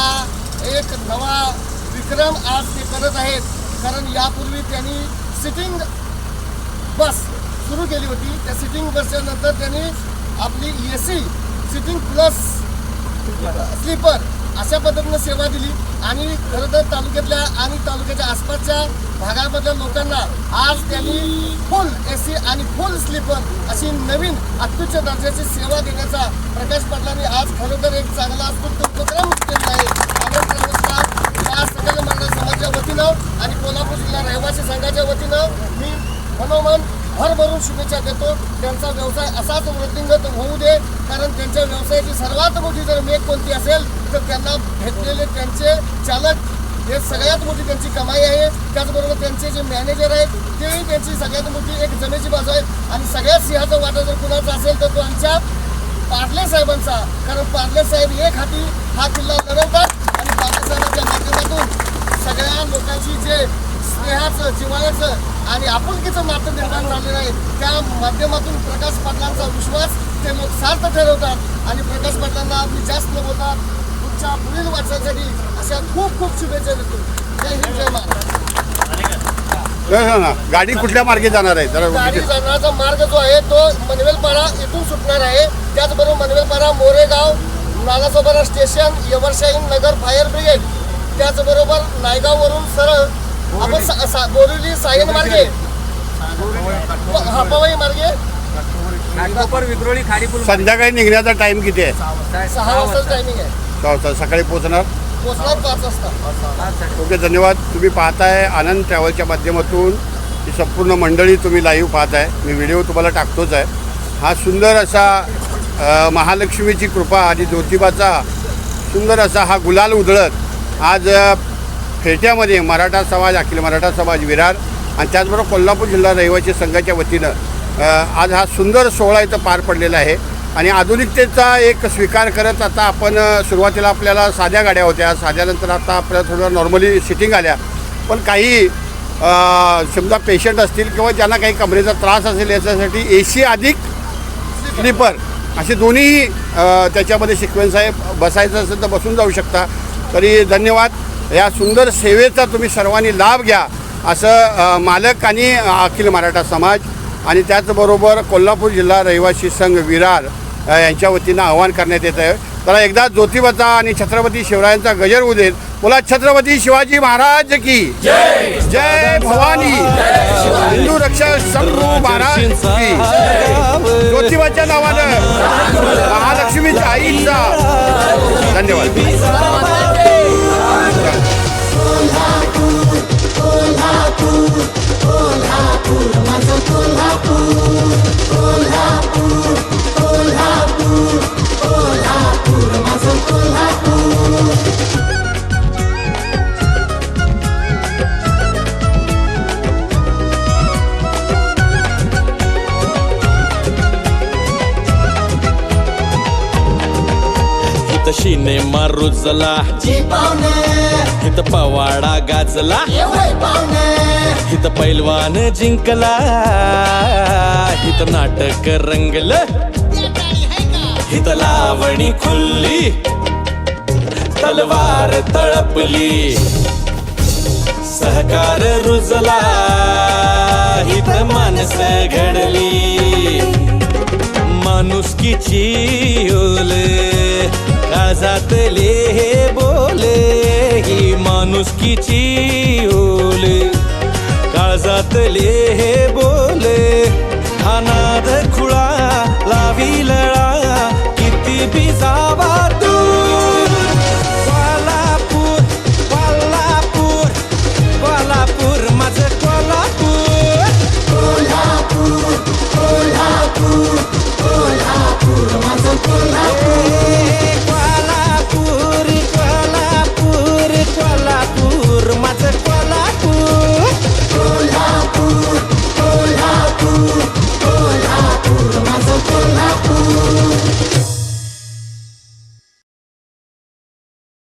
हा एक नवा विक्रम आज ते करत आहेत. कारण यापूर्वी त्यांनी सिटिंग बस सुरू केली होती. त्या सिटिंग बसच्या नंतर त्यांनी आपली AC सिटिंग प्लस स्लीपर अशा पद्धतीनं सेवा दिली आणि खरं तर तालुक्यातल्या आणि तालुक्याच्या आसपासच्या भागामधल्या लोकांना आज त्यांनी फुल AC आणि फुल स्लीपर अशी नवीन अत्युच्च दर्जाची सेवा देण्याचा प्रकाश पाटलांनी आज खरं तर एक चांगला उपक्रम केला आहे. या सकल मराठा समाजाच्या वतीनं आणि कोल्हापूर जिल्हा रहिवासी संघाच्या वतीनं मी मनोमन भरभरून शुभेच्छा देतो. त्यांचा व्यवसाय असाच वृद्धिंगत होऊ दे. कारण त्यांच्या व्यवसायाची सर्वात मोठी जर मेक कोणती असेल तर त्यांना भेटलेले त्यांचे चालक हे सगळ्यात मोठी त्यांची कमाई आहे. त्याचबरोबर त्यांचे जे मॅनेजर आहेत तेही त्यांची सगळ्यात मोठी एक जमेची बाजू आहे. आणि सगळ्यात सिंहाचा वाटा जर कुणाचा असेल तर तो आमच्या पार्ले साहेबांचा. कारण पार्ले साहेब एक हाती हा किल्ला लढवतात आणि पार्ले साहेबांच्या माध्यमातून सगळ्या लोकांची जे स्नेहाचं जिव्हाळ्याचं आणि आपुलकीचं नातं निर्माण झालेलं आहे त्या माध्यमातून प्रकाश पाटलांचा विश्वास ते लोक सार्थ ठरवतात. आणि प्रकाश पाटलांना मी जास्त न बोलता तुमच्या पुढील वाटचालीसाठी अशा खूप खूप शुभेच्छा देतो. जय हिंद जय महाराष्ट्र. गाडी कुठल्या मार्गे जाणार आहे? गाडी जाण्याचा मार्ग जो आहे तो मनवेलपाडा इथून सुटणार आहे. त्याचबरोबर मनवेलपाडा मोरेगाव नालासोपारा स्टेशन यवरशाहीन नगर फायर ब्रिगेड त्याचबरोबर नायगाववरून सरळ आपण बोरिवली सायन मार्गे पवई मार्गे विक्रोळी खाडीपूल संध्याकाळी निघण्याचा टाइम किती आहे? 6 वाजता टायमिंग आहे. 6 वाजता. सकाळी पोहोचणार 5 वाजता. ओके, धन्यवाद. तुम्ही पाहताय आनंद ट्रॅव्हलच्या माध्यमातून ही संपूर्ण मंडळी तुम्ही लाईव्ह पाहताय. मी व्हिडिओ तुम्हाला टाकतोच आहे. हा सुंदर असा महालक्ष्मीची कृपा आणि ज्योतिबाचा सुंदर असा हा गुलाल उधळत आज फेट्यामध्ये मराठा समाज अखिल मराठा समाज विरार आणि त्याचबरोबर कोल्हापूर जिल्हा रहिवासी संघाच्या वतीनं आज हा सुंदर सोहळा इथं पार पडलेला आहे. आणि आधुनिकतेचा एक स्वीकार करत आता आपण सुरुवातीला आपल्याला साध्या गाड्या होत्या. साध्यानंतर आता आपल्याला थोडं नॉर्मली सिटिंग आल्या. पण काही समजा पेशंट असतील किंवा ज्यांना काही कमरेचा त्रास असेल याच्यासाठी AC अधिक स्लीपर असे दोन्ही त्याच्यामध्ये सिक्वेन्स आहे. बसायचं असेल तर बसून जाऊ शकता. तरी धन्यवाद. या सुंदर सेवेचा तुम्ही सर्वांनी लाभ घ्या असं मालक आणि अखिल मराठा समाज आणि त्याचबरोबर कोल्हापूर जिल्हा रहिवासी संघ विरार यांच्या वतीनं आवाहन करण्यात येत आहे. तर एकदा ज्योतिबाचा आणि छत्रपती शिवरायांचा गजर उदेल. बोला छत्रपती शिवाजी महाराज की जय. जय भवानी. हिंदू रक्षक शंभू महाराज की. ज्योतिबाच्या नावानं महालक्ष्मीच्या आईचा धन्यवाद. सिनेमा रुजला हित पवाडा गाजला हित पैलवान जिंकला हित नाटक रंगलं हित लावणी खुल्ली तलवार तळपली सहकार रुजला हित माणस घडली माणुसकीची ओल काळजातले हे बोले ही माणुसकीची ओल काळजातले हे बोले